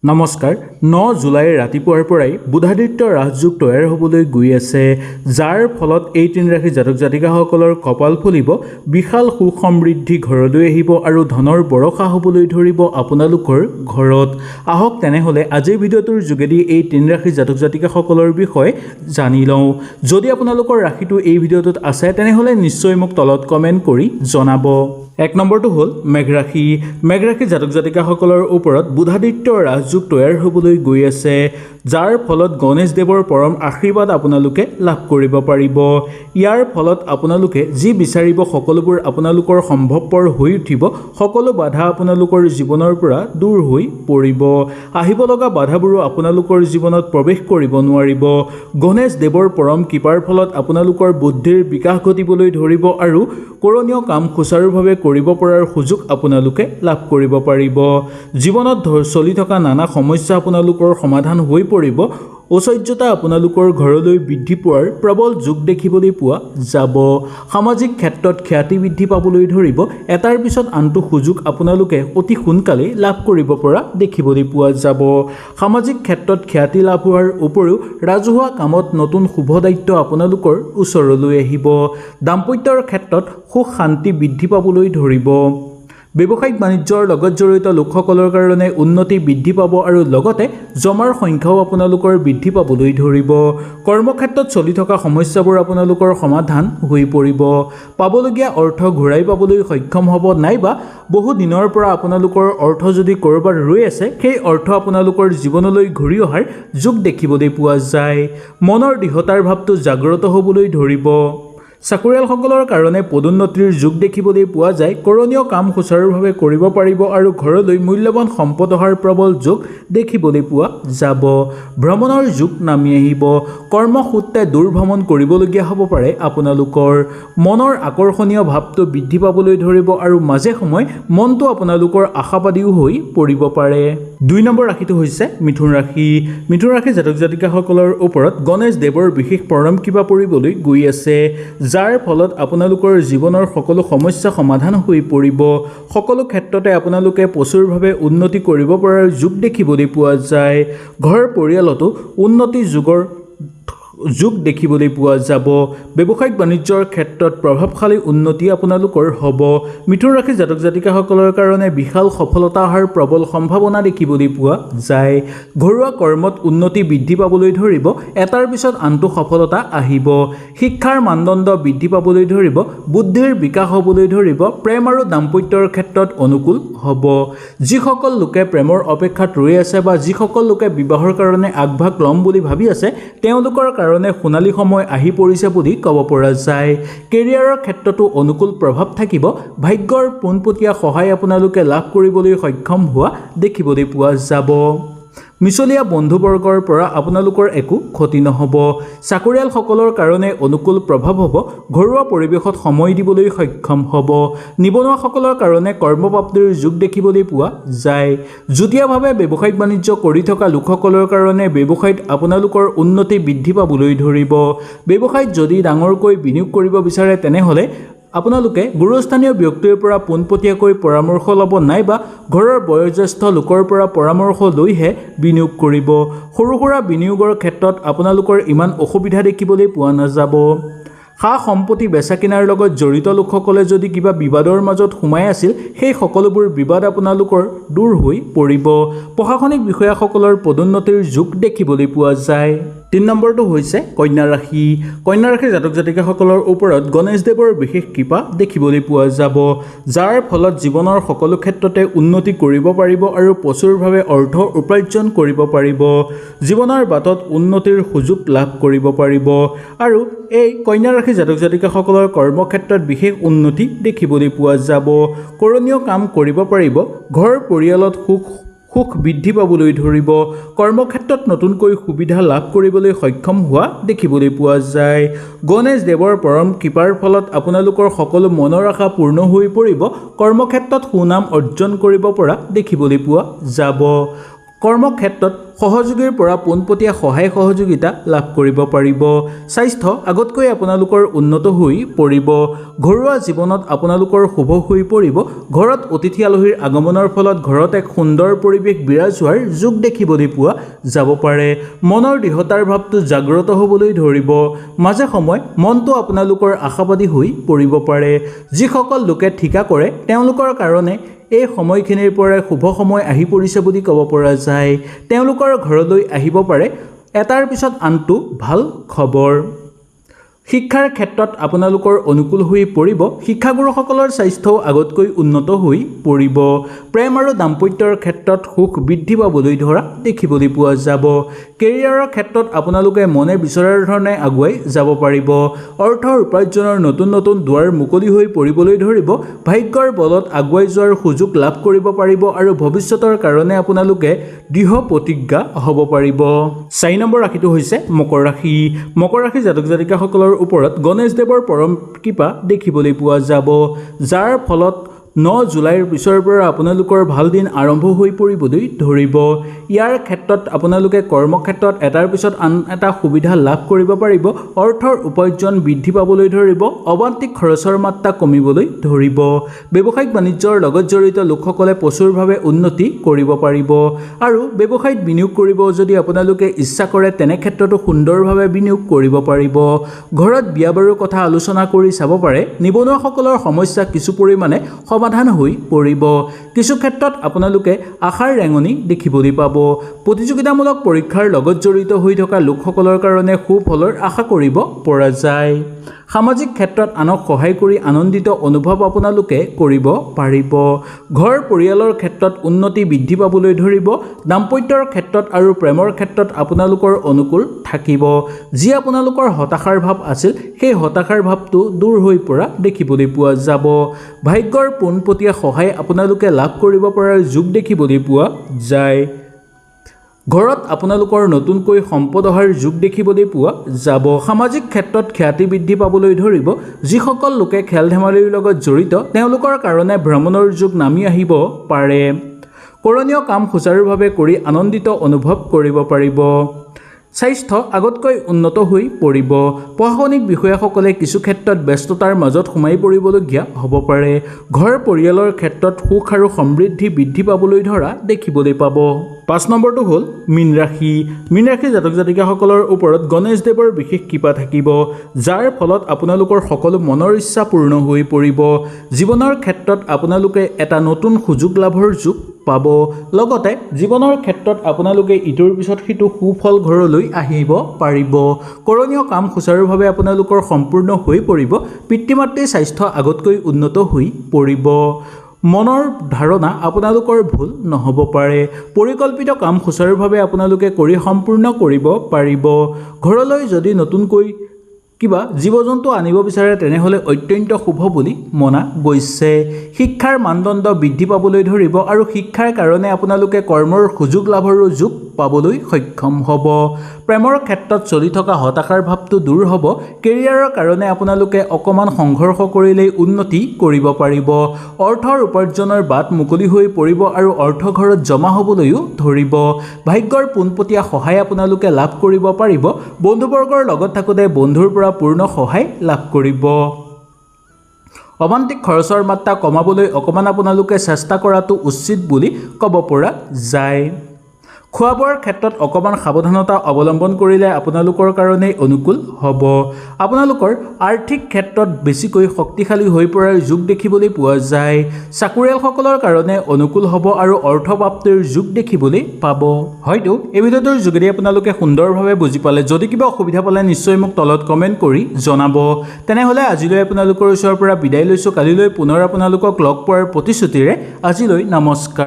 নমস্কাৰ 9 জুলাই ৰাতিপুৱাৰ পৰাই বুধাদিত্য ৰাজযোগ তৈয়াৰ হ'বলৈ গৈ আছে যাৰ ফলত এই তিন ৰাশি জাতক জাতিকাসকলৰ কপাল ফুলিব বিশাল সুখ সমৃদ্ধি ঘৰলৈ আহিব আৰু ধনৰ বৰষা হ'বলৈ ধৰিব আপোনালোকৰ ঘৰত আহক তেনেহলে আজিৰ ভিডিঅ'টোৰ যোগেদি এই তিন ৰাশি জাতক জাতিকাসকলৰ বিষয়ে জানি লওঁ যদি আপোনালোকৰ ৰাশিটো এই ভিডিঅ'টোত আছে তেনেহলে নিশ্চয় মোক তলত কমেন্ট কৰি জনাব এক নম্বৰটো হ'ল মেঘ ৰাশি জাতক জাতিকাসকলৰ ওপৰত বুধাদিত্য ৰাজযোগ তৈয়াৰ হ'বলৈ গৈ আছে যাৰ ফলত গণেশ দেৱৰ পৰম আশীৰ্বাদ আপোনালোকে লাভ কৰিব পাৰিব ইয়াৰ ফলত আপোনালোকে যি বিচাৰিব সকলোবোৰ আপোনালোকৰ সম্ভৱপৰ হৈ উঠিব সকলো বাধা আপোনালোকৰ জীৱনৰ পৰা দূৰ হৈ পৰিব আহিব লগা বাধাবোৰো আপোনালোকৰ জীৱনত প্ৰৱেশ কৰিব নোৱাৰিব গণেশ দেৱৰ পৰম কৃপাৰ ফলত আপোনালোকৰ বুদ্ধিৰ বিকাশ ঘটিবলৈ ধৰিব আৰু কৰণীয় কাম সুচাৰুভাৱে কৰিব পৰাৰ সুযোগ আপোনালোকে লাভ কৰিব পাৰিব জীৱনত চলি থকা নানা সমস্যা আপোনালোকৰ সমাধান হৈ পৰিব ঐশ্বৰ্যতা আপোনালোকৰ ঘৰলৈ বৃদ্ধি পোৱাৰ প্ৰবল যোগ দেখিবলৈ পোৱা যাব সামাজিক ক্ষেত্ৰত খ্যাতি বৃদ্ধি পাবলৈ ধৰিব এটাৰ পিছত আনটো সুযোগ আপোনালোকে অতি সোনকালে লাভ কৰিব পৰা দেখিবলৈ পোৱা যাব সামাজিক ক্ষেত্ৰত খ্যাতি লাভ হোৱাৰ উপৰিও ৰাজহুৱা কামত নতুন শুভ দায়িত্ব আপোনালোকৰ ওচৰলৈ আহিব দাম্পত্যৰ ক্ষেত্ৰত সুখ শান্তি বৃদ্ধি পাবলৈ ধৰিব ব্যৱসায়িক বাণিজ্যৰ লগত জড়িত লোকসকলৰ কাৰণে উন্নতি বৃদ্ধি পাব আৰু লগতে জমাৰ সংখ্যাও আপোনালোকৰ বৃদ্ধি পাবলৈ ধৰিব কৰ্মক্ষেত্ৰত চলি থকা সমস্যাবোৰ আপোনালোকৰ সমাধান হৈ পৰিব পাবলগীয়া অৰ্থ ঘূৰাই পাবলৈ সক্ষম হ'ব নাইবা বহু দিনৰ পৰা আপোনালোকৰ অৰ্থ যদি কৰবাত ৰৈ আছে সেই অৰ্থ আপোনালোকৰ জীৱনলৈ ঘূৰি অহাৰ যোগ দেখিবলৈ পোৱা যায় মনৰ দৃঢ়তাৰ ভাৱটো জাগ্ৰত হ'বলৈ ধৰিব চাকৰিয়ালসকলৰ কাৰণে পদোন্নতিৰ যোগ দেখিবলৈ পোৱা যায় কৰণীয় কাম সুচাৰুভাৱে কৰিব পাৰিব আৰু ঘৰলৈ মূল্যৱান সম্পদ অহাৰ প্ৰবল যোগ দেখিবলৈ পোৱা যাব ভ্ৰমণৰ যোগ নামি আহিব কৰ্মসূত্ৰে দূৰ ভ্ৰমণ কৰিবলগীয়া হ'ব পাৰে আপোনালোকৰ মনৰ আকৰ্ষণীয় ভাৱটো বৃদ্ধি পাবলৈ ধৰিব আৰু মাজে সময়ে মনটো আপোনালোকৰ আশাবাদীও হৈ পৰিব পাৰে 2 নম্বৰ ৰাশিটো হৈছে মিথুন ৰাশি জাতক জাতিকাসকলৰ ওপৰত গণেশ দেৱৰ বিশেষ পৰম কৃপা পৰিবলৈ গৈ আছে যাৰ ফলত আপোনালোকৰ জীৱনৰ সকলো সমস্যা সমাধান হৈ পৰিব সকলো ক্ষেত্ৰতে আপোনালোকে প্ৰচুৰভাৱে উন্নতি কৰিব পৰাৰ যোগ দেখিবলৈ পোৱা যায় ঘৰ পৰিয়ালতো উন্নতি যোগ দেখিবলৈ পোৱা যাব ব্যৱসায়িক বাণিজ্যৰ ক্ষেত্ৰত প্ৰভাৱশালী উন্নতি আপোনালোকৰ হ'ব মিথুন ৰাশি জাতক জাতিকাসকলৰ কাৰণে বিশাল সফলতা অহাৰ প্ৰবল সম্ভাৱনা দেখিবলৈ পোৱা যায় ঘৰুৱা কৰ্মত উন্নতি বৃদ্ধি পাবলৈ ধৰিব এটাৰ পিছত আনটো সফলতা আহিব শিক্ষাৰ মানদণ্ড বৃদ্ধি পাবলৈ ধৰিব বুদ্ধিৰ বিকাশ হ'বলৈ ধৰিব প্ৰেম আৰু দাম্পত্যৰ ক্ষেত্ৰত অনুকূল হ'ব যিসকল লোকে প্ৰেমৰ অপেক্ষাত ৰৈ আছে বা যিসকল লোকে বিবাহৰ কাৰণে আগভাগ ল'ম বুলি ভাবি আছে তেওঁলোকৰ কাৰণে সোণালী সময় আহি পৰিছে বুলি ক'ব পৰা যায় কেৰিয়াৰৰ ক্ষেত্ৰতো অনুকূল প্ৰভাৱ থাকিব ভাগ্যৰ পোনপটীয়া সহায় আপোনালোকে লাভ কৰিবলৈ সক্ষম হোৱা দেখিবলৈ পোৱা যাব মিছলীয়া বন্ধুবৰ্গৰ পৰা আপোনালোকৰ একো ক্ষতি নহ'ব চাকৰিয়ালসকলৰ কাৰণে অনুকূল প্ৰভাৱ হ'ব ঘৰুৱা পৰিৱেশত সময় দিবলৈ সক্ষম হ'ব নিবনুৱাসকলৰ কাৰণে কৰ্মপ্ৰাপ্তিৰ যোগ দেখিবলৈ পোৱা যায় যুটীয়াভাৱে ব্যৱসায়িক বাণিজ্য কৰি থকা লোকসকলৰ কাৰণে ব্যৱসায়ত আপোনালোকৰ উন্নতি বৃদ্ধি পাবলৈ ধৰিব ব্যৱসায়ত যদি ডাঙৰকৈ বিনিয়োগ কৰিব বিচাৰে তেনেহ'লে আপোনালোকে গুৰুস্থানীয় ব্যক্তিৰ পৰা পোনপটীয়াকৈ পৰামৰ্শ ল'ব নাইবা ঘৰৰ বয়োজ্যেষ্ঠ লোকৰ পৰা পৰামৰ্শ লৈহে বিনিয়োগ কৰিব সৰু সুৰা বিনিয়োগৰ ক্ষেত্ৰত আপোনালোকৰ ইমান অসুবিধা দেখিবলৈ পোৱা নাযাব সা সম্পত্তি বেচা কিনাৰ লগত জড়িত লোকসকলে যদি কিবা বিবাদৰ মাজত সোমাই আছিল সেই সকলোবোৰ বিবাদ আপোনালোকৰ দূৰ হৈ পৰিব প্ৰশাসনিক বিষয়াসকলৰ পদোন্নতিৰ যোগ দেখিবলৈ পোৱা যায় 3 নম্বৰটো হৈছে কন্যা ৰাশি জাতক জাতিকাসকলৰ ওপৰত গণেশ দেৱৰ বিশেষ কৃপা দেখিবলৈ পোৱা যাব যাৰ ফলত জীৱনৰ সকলো ক্ষেত্ৰতে উন্নতি কৰিব পাৰিব আৰু প্ৰচুৰভাৱে অৰ্থ উপাৰ্জন কৰিব পাৰিব জীৱনৰ বাটত উন্নতিৰ সুযোগ লাভ কৰিব পাৰিব আৰু এই কন্যা ৰাশি জাতক জাতিকাসকলৰ কৰ্মক্ষেত্ৰত বিশেষ উন্নতি দেখিবলৈ পোৱা যাব কৰণীয় কাম কৰিব পাৰিব ঘৰ পৰিয়ালত সুখ বৃদ্ধি পাবলৈ ধৰিব কৰ্মক্ষেত্ৰত নতুনকৈ সুবিধা লাভ কৰিবলৈ সক্ষম হোৱা দেখিবলৈ পোৱা যায় গণেশ দেৱৰ পৰম কৃপাৰ ফলত আপোনালোকৰ সকলো মনৰ আশা পূৰ্ণ হৈ পৰিব কৰ্মক্ষেত্ৰত সুনাম অৰ্জন কৰিব পৰা দেখিবলৈ পোৱা যাব কৰ্মক্ষেত্ৰত সহযোগীৰ পৰা পোনপটীয়া সহায় সহযোগিতা লাভ কৰিব পাৰিব। স্বাস্থ্য আগতকৈ আপোনালোকৰ উন্নত হৈ পৰিব। ঘৰুৱা জীৱনত আপোনালোকৰ শুভ হৈ পৰিব। ঘৰত অতিথি আলহীৰ আগমনৰ ফলত ঘৰত এক সুন্দৰ পৰিৱেশ বিৰাজ হোৱাৰ যোগ দেখিবলৈ পোৱা যাব পাৰে। মনৰ দৃঢ়তাৰ ভাৱটো জাগ্ৰত হ'বলৈ ধৰিব। মাজে সময়ে মনটো আপোনালোকৰ আশাবাদী হৈ পৰিব পাৰে। যিসকল লোকে ঠিকা কৰে তেওঁলোকৰ কাৰণে এই সময়খিনিৰ পৰাই শুভ সময় আহি পৰিছে বুলি ক'ব পৰা যায়। তেওঁলোকৰ ঘৰলৈ আহিব পাৰে এটাৰ পিছত আনটো ভাল খবৰ। শিক্ষাৰ ক্ষেত্ৰত আপোনালোকৰ অনুকূল হৈ পৰিব। শিক্ষাগুৰুসকলৰ স্বাস্থ্যও আগতকৈ উন্নত হৈ পৰিব। প্ৰেম আৰু দাম্পত্যৰ ক্ষেত্ৰত সুখ বৃদ্ধি পাবলৈ ধৰা দেখিবলৈ পোৱা যাব। কেৰিয়াৰৰ ক্ষেত্ৰত আপোনালোকে মনে বিচৰাৰ ধৰণে আগুৱাই যাব পাৰিব। অৰ্থৰ উপাৰ্জনৰ নতুন নতুন দুৱাৰ মুকলি হৈ পৰিবলৈ ধৰিব। ভাগ্যৰ বলত আগুৱাই যোৱাৰ সুযোগ লাভ কৰিব পাৰিব আৰু ভৱিষ্যতৰ কাৰণে আপোনালোকে দৃঢ় প্ৰতিজ্ঞা হ'ব পাৰিব। 4 নম্বৰ ৰাশিটো হৈছে মকৰ ৰাশি। মকৰ ৰাশি জাতক জাতিকাসকলৰ ওপৰত গণেশদেৱৰ পৰম কৃপা দেখিবলৈ পোৱা যাব, যাৰ ফলত 9 জুলাইৰ পিছৰ পৰা আপোনালোকৰ ভাল দিন আৰম্ভ হৈ পৰিবলৈ ধৰিব। ইয়াৰ ক্ষেত্ৰত আপোনালোকে কৰ্মক্ষেত্ৰত এটাৰ পিছত আন এটা সুবিধা লাভ কৰিব পাৰিব। অৰ্থৰ উপাৰ্জন বৃদ্ধি পাবলৈ ধৰিব। অবান্তিক খৰচৰ মাত্ৰা কমিবলৈ ধৰিব। ব্যৱসায়িক বাণিজ্যৰ লগত জড়িত লোকসকলে প্ৰচুৰভাৱে উন্নতি কৰিব পাৰিব আৰু ব্যৱসায়ত বিনিয়োগ কৰিব যদি আপোনালোকে ইচ্ছা কৰে তেনে ক্ষেত্ৰতো সুন্দৰভাৱে বিনিয়োগ কৰিব পাৰিব। ঘৰত বিয়া বাৰুৰ কথা আলোচনা কৰি চাব পাৰে। নিবনুৱাসকলৰ সমস্যা কিছু পৰিমাণে সমাধান হৈ পৰিব। কিছু ক্ষেত্ৰত আপোনালোকে আশাৰ ৰেঙনি দেখিবলৈ পাব। প্ৰতিযোগিতামূলক পৰীক্ষাৰ লগত জড়িত হৈ থকা লোকসকলৰ কাৰণে সুফলৰ আশা কৰিব পৰা যায়। সামাজিক ক্ষেত্ৰত আনক সহায় কৰি আনন্দিত অনুভৱ আপোনালোকে কৰিব পাৰিব। ঘৰ পৰিয়ালৰ ক্ষেত্ৰত উন্নতি বৃদ্ধি পাবলৈ ধৰিব। দাম্পত্যৰ ক্ষেত্ৰত আৰু প্ৰেমৰ ক্ষেত্ৰত আপোনালোকৰ অনুকূল থাকিব। যি আপোনালোকৰ হতাশাৰ ভাৱ আছিল সেই হতাশাৰ ভাৱটো দূৰ হৈ পৰা দেখিবলৈ পোৱা যাব। ভাগ্যৰ পোনপটীয়া সহায় আপোনালোকে লাভ কৰিব পৰাৰ যোগ দেখিবলৈ পোৱা যায়। ঘৰত আপোনালোকৰ নতুনকৈ সম্পদ অহাৰ যোগ দেখিবলৈ পোৱা যাব। সামাজিক ক্ষেত্ৰত খ্যাতি বৃদ্ধি পাবলৈ ধৰিব। যিসকল লোকে খেল ধেমালিৰ লগত জড়িত তেওঁলোকৰ কাৰণে ভ্ৰমণৰ যোগ নামি আহিব পাৰে। কৰণীয় কাম সুচাৰুভাৱে কৰি আনন্দিত অনুভৱ কৰিব পাৰিব। স্বাস্থ্য আগতকৈ উন্নত হৈ পৰিব। প্ৰশাসনিক বিষয়াসকলে কিছু ক্ষেত্ৰত ব্যস্ততাৰ মাজত সোমাই পৰিবলগীয়া হ'ব পাৰে। ঘৰ পৰিয়ালৰ ক্ষেত্ৰত সুখ আৰু সমৃদ্ধি বৃদ্ধি পাবলৈ ধৰা দেখিবলৈ পাব। 5 নম্বৰটো হ'ল মীন ৰাশি। মীন ৰাশি জাতক জাতিকাসকলৰ ওপৰত গণেশদেৱৰ বিশেষ কৃপা থাকিব, যাৰ ফলত আপোনালোকৰ সকলো মনৰ ইচ্ছা পূৰ্ণ হৈ পৰিব। জীৱনৰ ক্ষেত্ৰত আপোনালোকে এটা নতুন সুযোগ লাভৰ যোগ পাব। লগতে জীৱনৰ ক্ষেত্ৰত আপোনালোকে ইটোৰ পিছত সিটো সুফল ঘৰলৈ আহিব পাৰিব। কৰণীয় কাম সুচাৰুভাৱে আপোনালোকৰ সম্পূৰ্ণ হৈ পৰিব। পিতৃ মাতৃৰ স্বাস্থ্য আগতকৈ উন্নত হৈ পৰিব। মনৰ ধাৰণা আপোনালোকৰ ভুল নহ'ব পাৰে। পৰিকল্পিত কাম সুচাৰুভাৱে আপোনালোকে কৰি সম্পূৰ্ণ কৰিব পাৰিব। ঘৰলৈ যদি নতুনকৈ কিবা জীৱ জন্তু আনিব বিচাৰে তেনেহ'লে অত্যন্ত শুভ বুলি মনা গৈছে। শিক্ষাৰ মানদণ্ড বৃদ্ধি পাবলৈ ধৰিব আৰু শিক্ষাৰ কাৰণে আপোনালোকে কৰ্মৰ সুযোগ লাভৰো যোগ পাবলৈ সক্ষম হ'ব। প্ৰেমৰ ক্ষেত্ৰত চলি থকা হতাশাৰ ভাৱটো দূৰ হ'ব। কেৰিয়াৰৰ কাৰণে আপোনালোকে অকণমান সংঘৰ্ষ কৰিলেই উন্নতি কৰিব পাৰিব। অৰ্থৰ উপাৰ্জনৰ বাট মুকলি হৈ পৰিব আৰু অৰ্থ ঘৰত জমা হ'বলৈও ধৰিব। ভাগ্যৰ পোনপটীয়া সহায় আপোনালোকে লাভ কৰিব পাৰিব। বন্ধুবৰ্গৰ লগত থাকোঁতে বন্ধুৰ পৰা পূৰ্ণ সহায় লাভ কৰিব। অবান্তিক খৰচৰ মাত্ৰা কমাবলৈ অকণমান আপোনালোকে চেষ্টা কৰাটো উচিত বুলি ক'ব পৰা যায়। খোৱা বোৱাৰ ক্ষেত্ৰত অকণমান সাৱধানতা অৱলম্বন কৰিলে আপোনালোকৰ কাৰণেই অনুকূল হ'ব। আপোনালোকৰ আৰ্থিক ক্ষেত্ৰত বেছিকৈ শক্তিশালী হৈ পৰাৰ যোগ দেখিবলৈ পোৱা যায়। চাকৰিয়ালসকলৰ কাৰণে অনুকূল হ'ব আৰু অৰ্থপ্ৰাপ্তিৰ যোগ দেখিবলৈ পাব। হয়তো এই ভিডিঅ'টোৰ যোগেদি আপোনালোকে সুন্দৰভাৱে বুজি পালে। যদি কিবা অসুবিধা পালে নিশ্চয় মোক তলত কমেণ্ট কৰি জনাব। তেনেহ'লে আজিলৈ আপোনালোকৰ ওচৰৰ পৰা বিদায় লৈছোঁ। কালিলৈ পুনৰ আপোনালোকক লগ পোৱাৰ প্ৰতিশ্ৰুতিৰে আজিলৈ নমস্কাৰ।